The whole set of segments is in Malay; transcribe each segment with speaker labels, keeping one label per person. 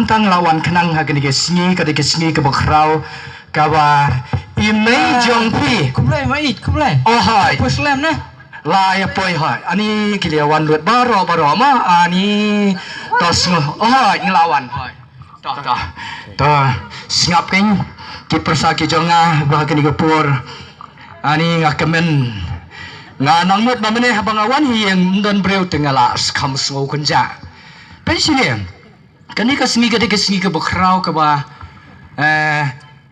Speaker 1: mentang lawan kenang hagen ke sngi ke bakrau kawa imei jongpi
Speaker 2: kumlai mai kumlai
Speaker 1: oh hai
Speaker 2: puslam na
Speaker 1: la ya poi hai ani kiliawan lut baro ma ani tos oh hai ngelawan hai ta singap king ki persaki jonga bahagen ke pur ani ngakemen nganang mut mamene habang awan hiang don breu tengala skam smo kunja pensinya kani ka sngi ke bakrau ka ba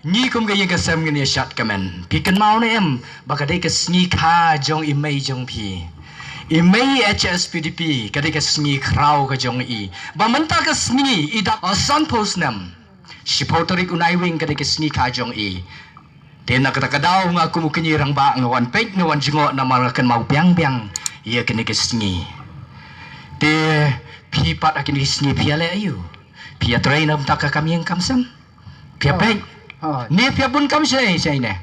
Speaker 1: ni kum ga yang kasam ngani shat kamen pikan mau ne em bakadai ka sngi kha jong imei jong pi imei HSPDP kadai ka sngi krau ka jong i ba menta ka sngi ida asan posnam sipotorik unai wing kadai ka sngi kha jong i tena kata kadau ngaku mukini rang ba ngawan pek ngawan jingo na malakan mau piang ia kini ka sngi te pipat akin ka sngi piale ayu pia train am tak kami yang kamsam pia pek ni pia bun kam sei ne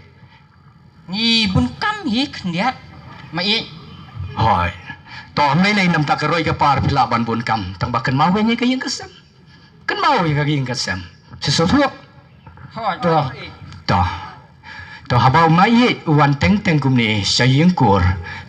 Speaker 2: ni bun kam hi khndiat mai
Speaker 1: hoi to nei nam tak roi ka par pila ban bun kam tang bakan mau we ka yang kasam kan mau ka yang kasam sesuatu
Speaker 2: hoi
Speaker 1: to habau mai wan teng kum ni saying kur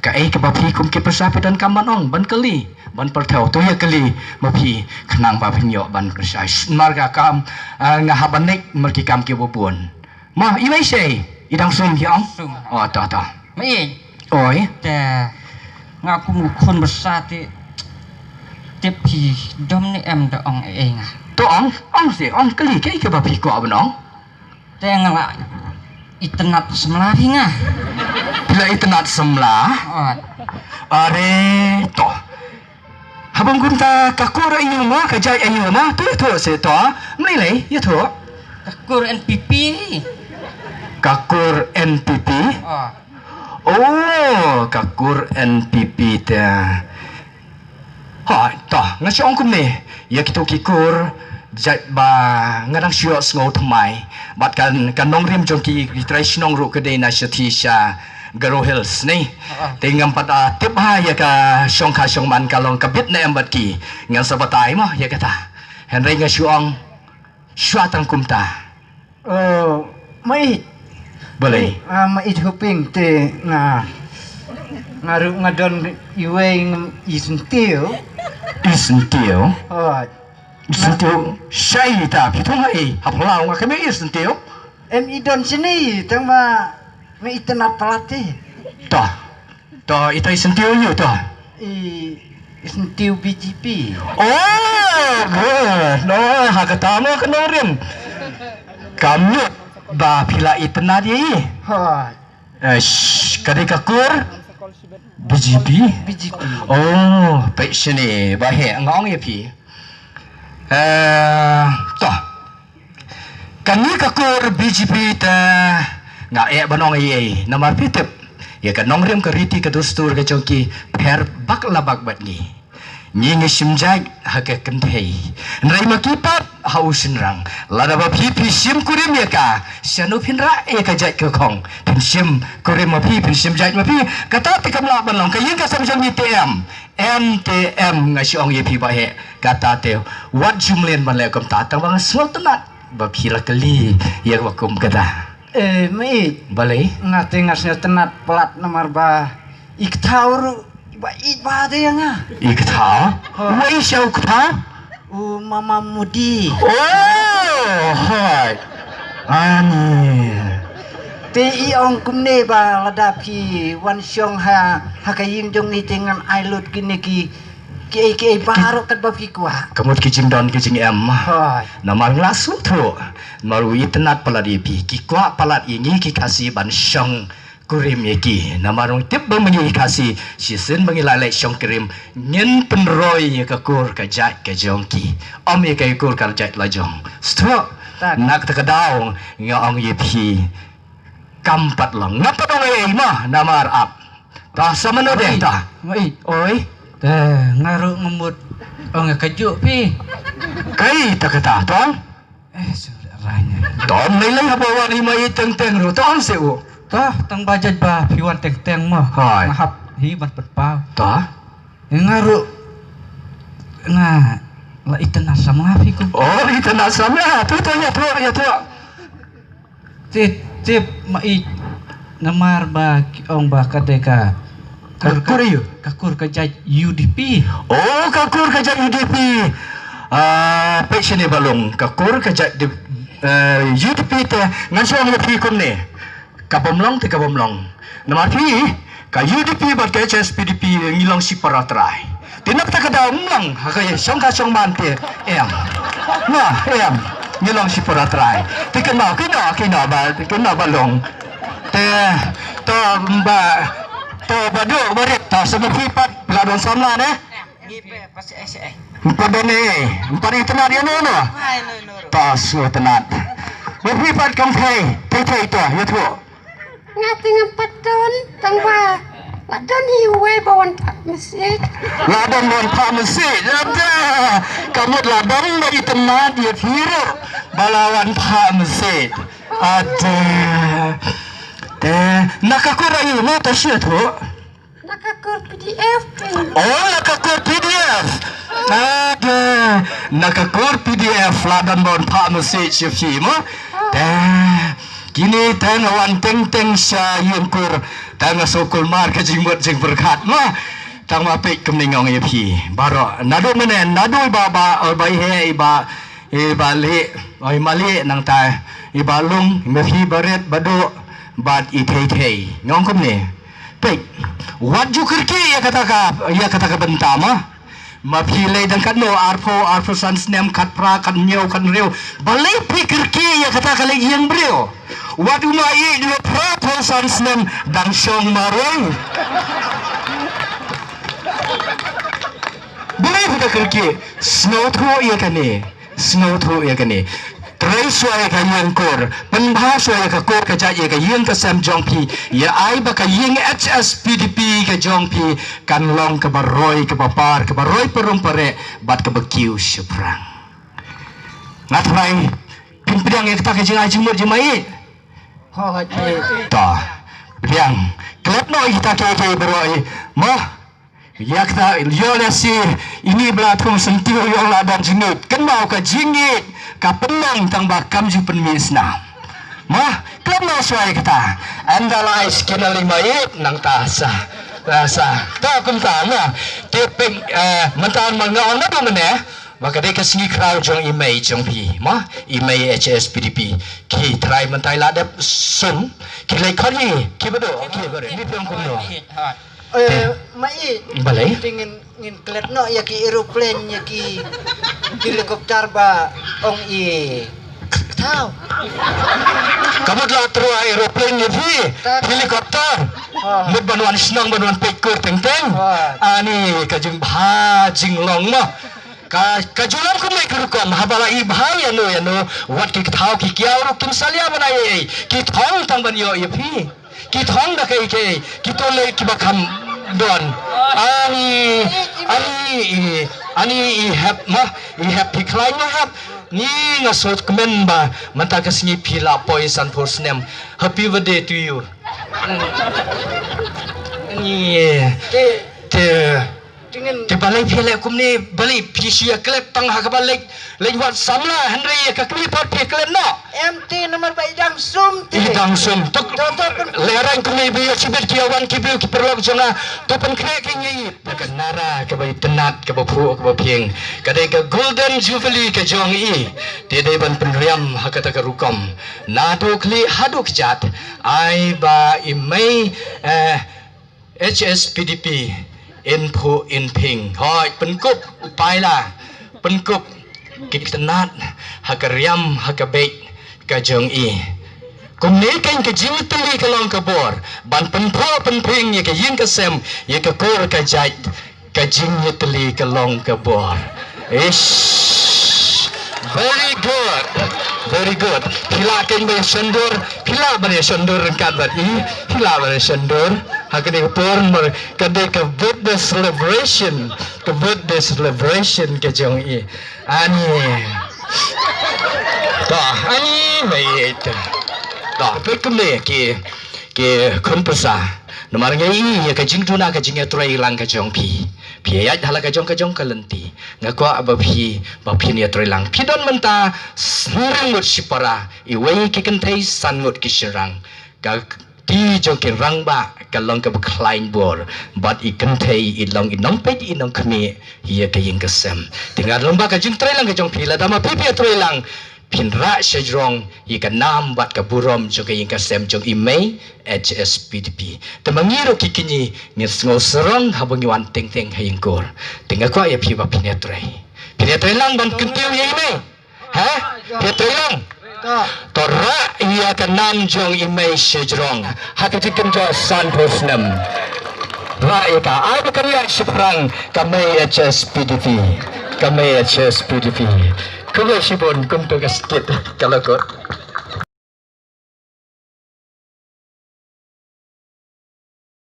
Speaker 1: ka ka bapi kum ke persapi dan kam banong ban kali ban perthau to ya kali mapi khnang ba phinyo ban persai marga kam ngahaban nek marki kam ke bopun ma imai sei idang sum hiang oh ta
Speaker 2: mai
Speaker 1: oi
Speaker 2: ta ngaku mu khon besar ti pi dom ni em da ong eng
Speaker 1: to ong se ong kali ke bapi ko abanong
Speaker 2: ta ngala itenat semlah hinga
Speaker 1: bila itenat semlah are to habang gunta kakur ayu ma kajai ayu ma tu se to mlai ya to
Speaker 2: kakur NPP
Speaker 1: oh kakur NPP ta ha to ngasi ong kum ni ya kitu kikur jat ba ngadang sio sngo thamai bat kan nong rim jongki trai snong ru ke de na shathi sha garo hills ni tingam pada tip ha ya ka song kha song man kalong kabit na embat ki ngan sabatai mo ya kata henry nga suang syatang kumta
Speaker 3: mai
Speaker 1: boleh
Speaker 3: mai hoping te ngaru ngadon iwe isentiu
Speaker 1: Sentiu syai ta pitung hai haplau nga kami sentiu
Speaker 3: em idon sini tama me itenat pelate
Speaker 1: to itai sentiu yu to
Speaker 3: sentiu BGP
Speaker 1: good no hakata mo kanorin kamu ba pila itenat ye kadai kakur BGP oh baik sini bahe ngong ye pi to kani kakur BGP ta nga banong ye nama pitep ya kanong rem ka riti ka dustur ka chongki per bak labak bat ni ngi simjai haka kenthei nrai makipat hausin rang lada ba pipi sim kurim ya ka sanu pinra e ka jai ka khong pin sim kurim ma pi pin sim jai ma pi kata te kam la ban long ka yin ka sam jang TM NTM nga siong ye pi ba he kata te wat jumlen ban le kam ta tang bang smol tenat ba pi la kali ya wa kum kata
Speaker 3: mai
Speaker 1: balai
Speaker 3: ngate ngasnya tenat pelat nomor ba iktaur ba de yang
Speaker 1: ikta wei xiao kta
Speaker 3: mama mudi
Speaker 1: hai ani
Speaker 3: te ong kumne ba lada pi wan syong ha kayim jong ni dengan ailut kini ki baro kat ba pi kwa
Speaker 1: kamut kijing don kijing em namar lasu tho maru itnat paladi pi ki kwa palat ini ki kasih ban syong kurim yaki namarong tip mengi kasih sisin mengi lalai syong kurim nyen penroy ya kakur ka jat ka jongki om ya kur ka jat la jong stro nak ta kadaw nga ong ye pi kampat lang ngapa dong ai mah namar ap ta samano de ta oi
Speaker 2: ngaru ngemut ong kaju pi
Speaker 1: kai ta kata tong
Speaker 2: sudah ranya
Speaker 1: tom nilai apa wari mai teng ru tom seu
Speaker 2: toh tang bajaj ba piwan teng mah ngahap hi ban petpau
Speaker 1: toh
Speaker 2: ngaru la itana sama fiku
Speaker 1: Oh, itu nasamnya. Tu ya tu.
Speaker 3: Tip mai namar ba ong ba kadeka
Speaker 1: Kakur you.
Speaker 3: kakur ka jaj UDP.
Speaker 1: Oh, kakur kajak UDP. Pension ni balong. Kakur kajak UDP te ngasong UDP kum ni. Kabomlong te kabomlong. Nama pi ka UDP bat ka HSPDP ngilong si paratrai. Tinap ta kada umlang hakay song ka song mante. Nah, ngilong si paratrai. Ti kena balong. Te to ba to badu barit ta semepipat ladon samla ne.
Speaker 2: ngipe pasti ese
Speaker 1: Padane, pari tenat dia no. Tas tenat. Mepipat kampai, tei to, ya tu.
Speaker 4: Ngating patun tangwa ladon hiwe bawon tak masjid
Speaker 1: Ladang mon pak masjid. Ada. Kamu ladang dari tenat dia hero balawan pak masjid. Ada. Nakakurayu no to sia tu.
Speaker 4: nakakur PDF
Speaker 1: Oh, nakakur PDF. Ada. Nakakur PDF ladan bon pak masjid syi mo. Kini tang wan teng sya yungkur tang sokul mar ka jingmut jing berkat ma tang ma pe kemningong ye phi baro nadu menen nadu baba bai he iba le oi mali nang ta iba lung me phi baret bado bat I thei ngong kum ne pe wat ju kirki ya kata ka bentama ma phi le dang kan no arfo sans nem kat pra kan nyau kan reu balai pikir ki ya kata ka le yang breu wadu mai dua pra sans nem dang song marong balai pikir ki snow thro ya kane Trai suai ka yang kor, penbah suai ka kor ka jaya ka yang ka sam jongpi, ya ai ba ka yang HSPDP ka jongpi, kan long ka baroi perung pare, bat ka bakiu syuprang. Ngatrai, pimpidang yang kita ka jengai jemur jemai.
Speaker 3: Ho haji
Speaker 1: Ta, piang, kelap no kita ke baroi, mah. Ya kita lihat si ini belakang sentuh yang ladan jengit, kenal ka jengit. Kapenang tang bakam ju penmisna. Mah, kelama suai kata. Andalai skenali mayit nang tasa. Rasa. Ta kum tama. Tepeng mentan mangaon na do mene. Maka de kasingi crowd jong imei jong pi. Mah, imei HSPDP. Ki try mentai ladap sun. Ki lai khani. Ki bedo. Ki bare. Ni pem kum no.
Speaker 3: mai
Speaker 1: Balai.
Speaker 3: tingin ngin klet no ya ki aeroplane ya ki helikopter ba ong I tahu
Speaker 1: Kamu telah terus aeroplane ni pi. Helikopter. Mud banuan senang banuan pekur teng-teng. Ani kajung bhajing long mah. Kajulan ko may kerukan habala ibhaya no wat ki thau ki kiaw tum salia banai ki thong tang ban yo pi ki thong da kai ke ki to le ki bakam don ani I have decline have ni ngasot kemen ba manta kasni pila poisan for snem happy birthday to you ni te balai phele kum ni balai phisia klep tang ha ka balai lewat samla henry ka kli pot phe klep no
Speaker 3: MT nomor ba idang sum
Speaker 1: idang sum tok lerang kum ni bi sibet kiawan ki bi ki perlok jona to pen kne ki ni ka nara ka bai tenat ka ba phu ka ba phieng ka dei ka golden jubilee ka jong I te dei ban penriam ha ka ta ka rukom na to kli haduk chat ai ba I mai HSPDP info in ping hoi penkup upaila penkup kiktenat hakariam hakabek kajong I kumne kan ke jing tuli ka long ka bor ban penpo penping ye ka yin ka sem ye ka kor ka jait ka jing ye tuli ka long ka bor ish very good hila kan ba sendur hila ba sendur kan ba I hila ba sendur hakane porn mar kade ka birthday celebration ke jong I ani mai ta pe kumne ke kompasa nomar ngai I ka jing tuna ka jing atrai lang ka jong pi พี่ยัดhal kajong kalenti ngako abapi bapi ni troilang pidon menta snangut sipara iwei kikentai sangut kisirang ga ti jongkin rangba kalong ka klain bor but ikentai ilong inong pet inong kami hiya kayeng kesem dengar lomba kajong troilang kajong pila dama pipi troilang pinra sejrong ikan nam bat ka burom jong kayeng kesem jong imei HSPDP temangiro kikini ngisngo serong habang iwan teng hayeng kor tengah ko ya piba pinetrai lang ban kentiu ye ini ha pinetrai lang tora ia ka nam jong imei sejrong hakitikin jo sanposnam ra ika ada karya siprang kami HSPDP kami HSPDP Kau sibon kuntu kasket kalau kau